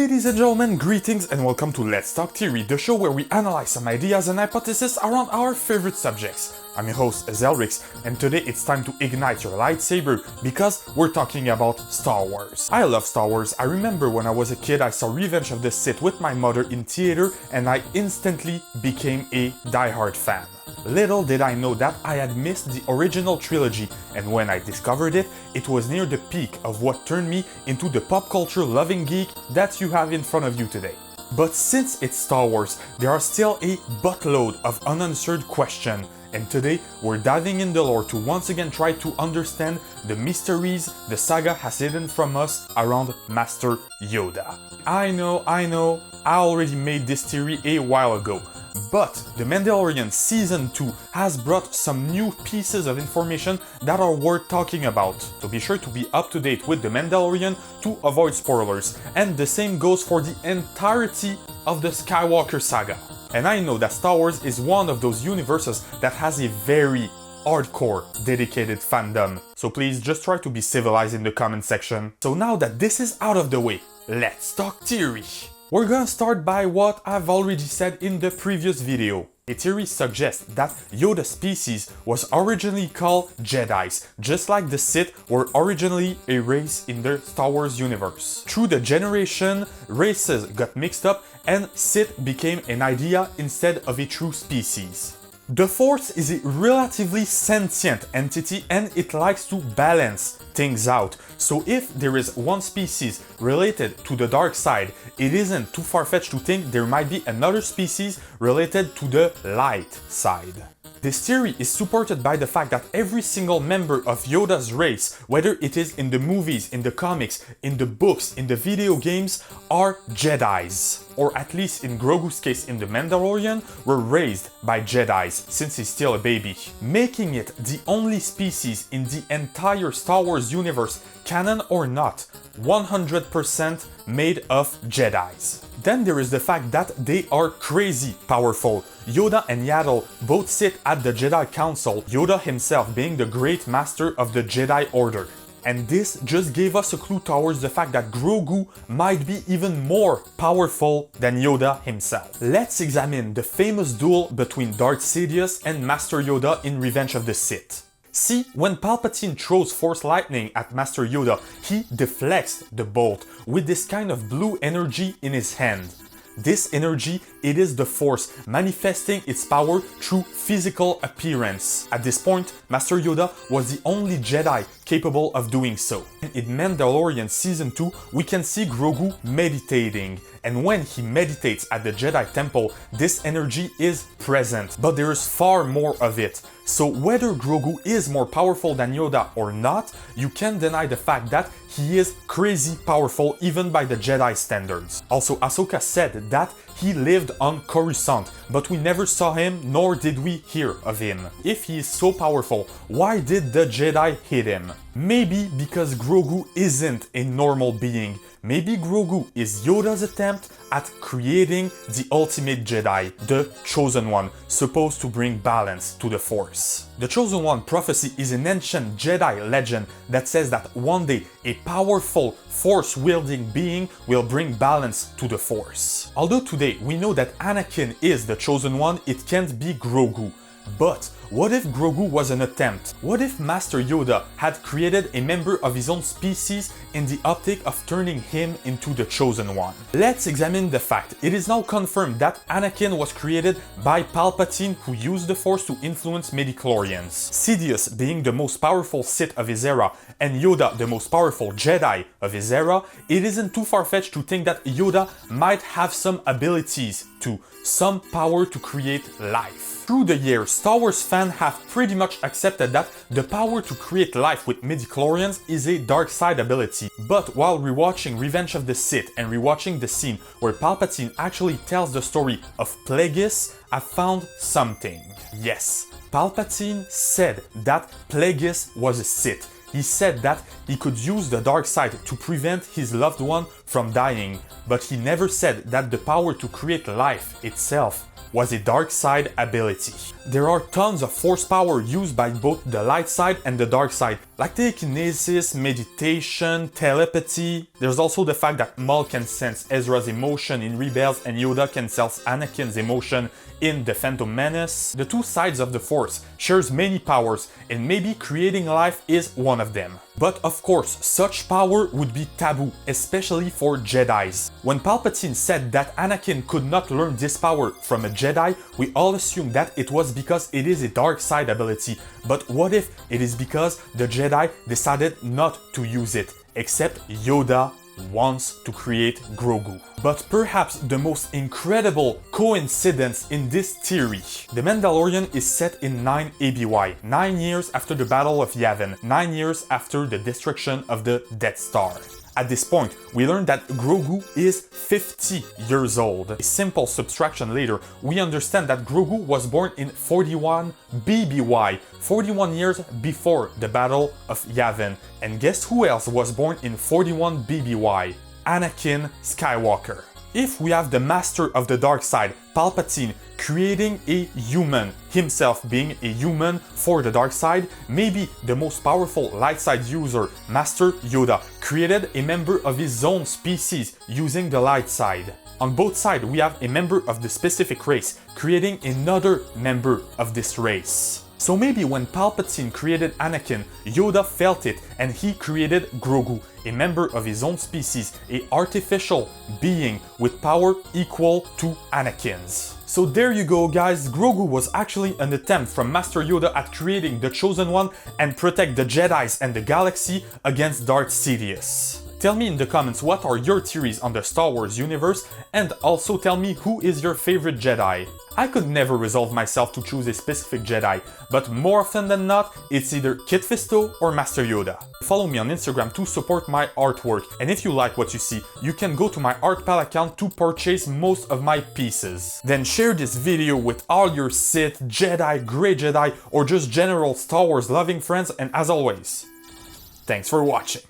Ladies and gentlemen, greetings and welcome to Let's Talk Theory, the show where we analyze some ideas and hypotheses around our favorite subjects. I'm your host, Zelrix, and today it's time to ignite your lightsaber because we're talking about Star Wars. I love Star Wars. I remember when I was a kid I saw Revenge of the Sith with my mother in theater and I instantly became a diehard fan. Little did I know that I had missed the original trilogy, and when I discovered it, it was near the peak of what turned me into the pop culture loving geek that you have in front of you today. But since it's Star Wars, there are still a buttload of unanswered questions, and today we're diving in the lore to once again try to understand the mysteries the saga has hidden from us around Master Yoda. I know, I already made this theory a while ago. But The Mandalorian Season 2 has brought some new pieces of information that are worth talking about, so be sure to be up to date with The Mandalorian to avoid spoilers, and the same goes for the entirety of the Skywalker saga. And I know that Star Wars is one of those universes that has a very hardcore dedicated fandom, so please just try to be civilized in the comment section. So now that this is out of the way, let's talk theory. We're gonna start by what I've already said in the previous video. A theory suggests that Yoda's species was originally called Jedis, just like the Sith were originally a race in the Star Wars universe. Through the generation, races got mixed up and Sith became an idea instead of a true species. The Force is a relatively sentient entity and it likes to balance things out. So if there is one species related to the dark side, it isn't too far-fetched to think there might be another species related to the light side. This theory is supported by the fact that every single member of Yoda's race, whether it is in the movies, in the comics, in the books, in the video games, are Jedis. Or at least in Grogu's case in The Mandalorian, were raised by Jedis since he's still a baby, making it the only species in the entire Star Wars universe, canon or not, 100% made of Jedis. Then there is the fact that they are crazy powerful. Yoda and Yaddle both sit at the Jedi Council, Yoda himself being the Great Master of the Jedi Order. And this just gave us a clue towards the fact that Grogu might be even more powerful than Yoda himself. Let's examine the famous duel between Darth Sidious and Master Yoda in Revenge of the Sith. See, when Palpatine throws Force Lightning at Master Yoda, he deflects the bolt with this kind of blue energy in his hand. This energy, it is the Force manifesting its power through physical appearance. At this point, Master Yoda was the only Jedi capable of doing so. In Mandalorian Season 2, we can see Grogu meditating. And when he meditates at the Jedi Temple, this energy is present, but there is far more of it. So whether Grogu is more powerful than Yoda or not, you can't deny the fact that he is crazy powerful even by the Jedi standards. Also, Ahsoka said that he lived on Coruscant, but we never saw him nor did we hear of him. If he is so powerful, why did the Jedi hit him? Maybe because Grogu isn't a normal being. Maybe Grogu is Yoda's attempt at creating the ultimate Jedi, the Chosen One, supposed to bring balance to the Force. The Chosen One prophecy is an ancient Jedi legend that says that one day a powerful Force-wielding being will bring balance to the Force. Although today we know that Anakin is the Chosen One, it can't be Grogu. But what if Grogu was an attempt? What if Master Yoda had created a member of his own species in the optic of turning him into the Chosen One? Let's examine the fact. It is now confirmed that Anakin was created by Palpatine, who used the Force to influence midichlorians. Sidious being the most powerful Sith of his era and Yoda the most powerful Jedi of his era, it isn't too far-fetched to think that Yoda might have some abilities some power to create life. Through the years, Star Wars fans have pretty much accepted that the power to create life with midichlorians is a dark side ability. But while rewatching Revenge of the Sith and rewatching the scene where Palpatine actually tells the story of Plagueis, I found something. Yes, Palpatine said that Plagueis was a Sith. He said that he could use the dark side to prevent his loved one from dying, but he never said that the power to create life itself was a dark side ability. There are tons of force power used by both the light side and the dark side, like telekinesis, meditation, telepathy. There's also the fact that Maul can sense Ezra's emotion in Rebels and Yoda can sense Anakin's emotion in The Phantom Menace. The two sides of the Force shares many powers, and maybe creating life is one of them. But of course, such power would be taboo, especially for Jedis. When Palpatine said that Anakin could not learn this power from a Jedi, we all assumed that it was because it is a dark side ability. But what if it is because the Jedi decided not to use it, except Yoda wants to create Grogu? But perhaps the most incredible coincidence in this theory. The Mandalorian is set in 9 ABY, 9 years after the Battle of Yavin, 9 years after the destruction of the Death Star. At this point, we learn that Grogu is 50 years old. A simple subtraction later, we understand that Grogu was born in 41 BBY, 41 years before the Battle of Yavin. And guess who else was born in 41 BBY? Anakin Skywalker. If we have the master of the dark side, Palpatine, creating a human, himself being a human for the dark side, maybe the most powerful light side user, Master Yoda, created a member of his own species using the light side. On both sides, we have a member of the specific race, creating another member of this race. So maybe when Palpatine created Anakin, Yoda felt it and he created Grogu, a member of his own species, an artificial being with power equal to Anakin's. So there you go guys, Grogu was actually an attempt from Master Yoda at creating the Chosen One and protect the Jedis and the galaxy against Darth Sidious. Tell me in the comments what are your theories on the Star Wars universe, and also tell me who is your favorite Jedi. I could never resolve myself to choose a specific Jedi, but more often than not, it's either Kit Fisto or Master Yoda. Follow me on Instagram to support my artwork, and if you like what you see, you can go to my ArtPal account to purchase most of my pieces. Then share this video with all your Sith, Jedi, Grey Jedi, or just general Star Wars loving friends, and as always, thanks for watching.